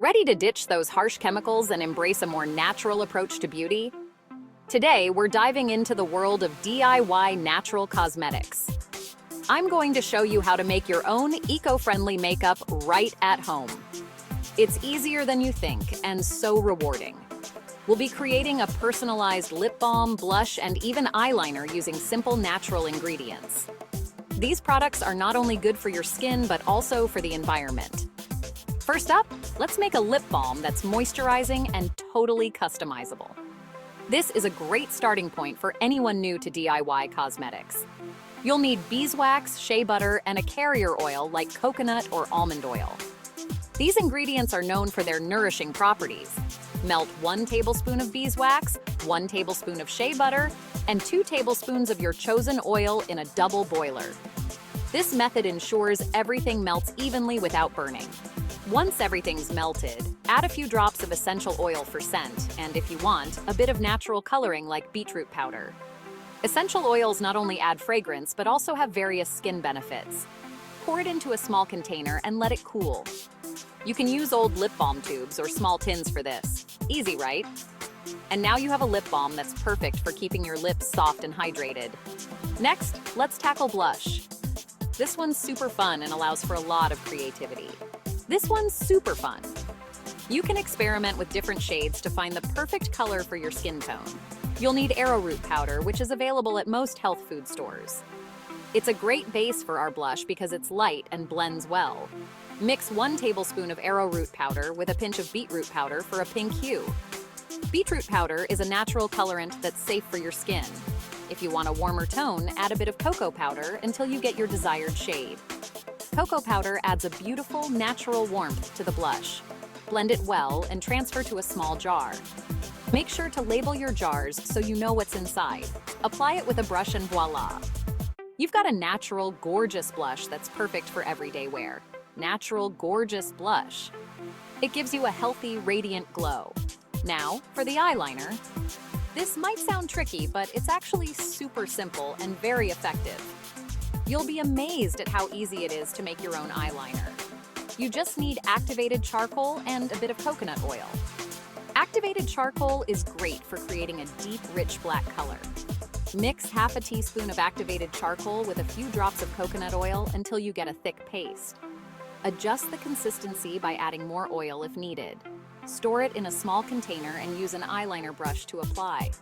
Ready to ditch those harsh chemicals and embrace a more natural approach to beauty? Today, we're diving into the world of DIY natural cosmetics. I'm going to show you how to make your own eco-friendly makeup right at home. It's easier than you think and so rewarding. We'll be creating a personalized lip balm, blush, and even eyeliner using simple natural ingredients. These products are not only good for your skin, but also for the environment. First up, let's make a lip balm that's moisturizing and totally customizable. This is a great starting point for anyone new to DIY cosmetics. You'll need beeswax, shea butter, and a carrier oil like coconut or almond oil. These ingredients are known for their nourishing properties. Melt 1 tablespoon of beeswax, 1 tablespoon of shea butter, and 2 tablespoons of your chosen oil in a double boiler. This method ensures everything melts evenly without burning. Once everything's melted, add a few drops of essential oil for scent, and if you want, a bit of natural coloring like beetroot powder. Essential oils not only add fragrance, but also have various skin benefits. Pour it into a small container and let it cool. You can use old lip balm tubes or small tins for this. Easy, right? And now you have a lip balm that's perfect for keeping your lips soft and hydrated. Next, let's tackle blush. This one's super fun and allows for a lot of creativity. This one's super fun. You can experiment with different shades to find the perfect color for your skin tone. You'll need arrowroot powder, which is available at most health food stores. It's a great base for our blush because it's light and blends well. Mix 1 tablespoon of arrowroot powder with a pinch of beetroot powder for a pink hue. Beetroot powder is a natural colorant that's safe for your skin. If you want a warmer tone, add a bit of cocoa powder until you get your desired shade. Cocoa powder adds a beautiful, natural warmth to the blush. Blend it well and transfer to a small jar. Make sure to label your jars so you know what's inside. Apply it with a brush and voila! You've got a natural, gorgeous blush that's perfect for everyday wear. Natural, gorgeous blush. It gives you a healthy, radiant glow. Now, for the eyeliner. This might sound tricky, but it's actually super simple and very effective. You'll be amazed at how easy it is to make your own eyeliner. You just need activated charcoal and a bit of coconut oil. Activated charcoal is great for creating a deep, rich black color. Mix half a teaspoon of activated charcoal with a few drops of coconut oil until you get a thick paste. Adjust the consistency by adding more oil if needed. Store it in a small container and use an eyeliner brush to apply.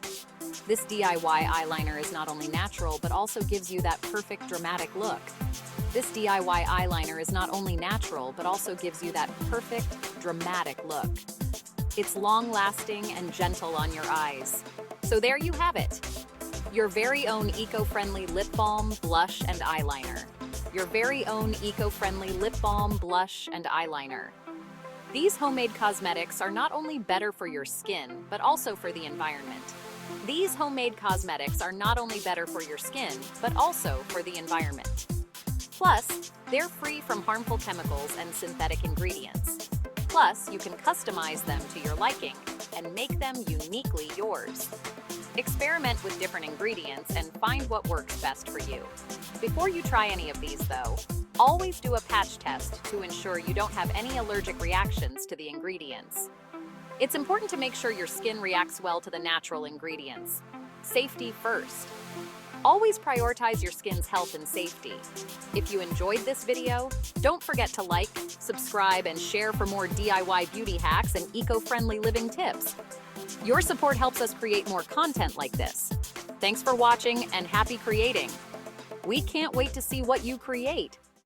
This DIY eyeliner is not only natural, but also gives you that perfect dramatic look. This DIY eyeliner is not only natural, but also gives you that perfect dramatic look. It's long-lasting and gentle on your eyes. So there you have it. Your very own eco-friendly lip balm, blush, and eyeliner. Your very own eco-friendly lip balm, blush, and eyeliner. These homemade cosmetics are not only better for your skin, but also for the environment. These homemade cosmetics are not only better for your skin, but also for the environment. Plus, they're free from harmful chemicals and synthetic ingredients. Plus, you can customize them to your liking and make them uniquely yours. Experiment with different ingredients and find what works best for you. Before you try any of these, though, always do a patch test to ensure you don't have any allergic reactions to the ingredients. It's important to make sure your skin reacts well to the natural ingredients. Safety first. Always prioritize your skin's health and safety. If you enjoyed this video, don't forget to like, subscribe, and share for more DIY beauty hacks and eco-friendly living tips. Your support helps us create more content like this. Thanks for watching and happy creating. We can't wait to see what you create.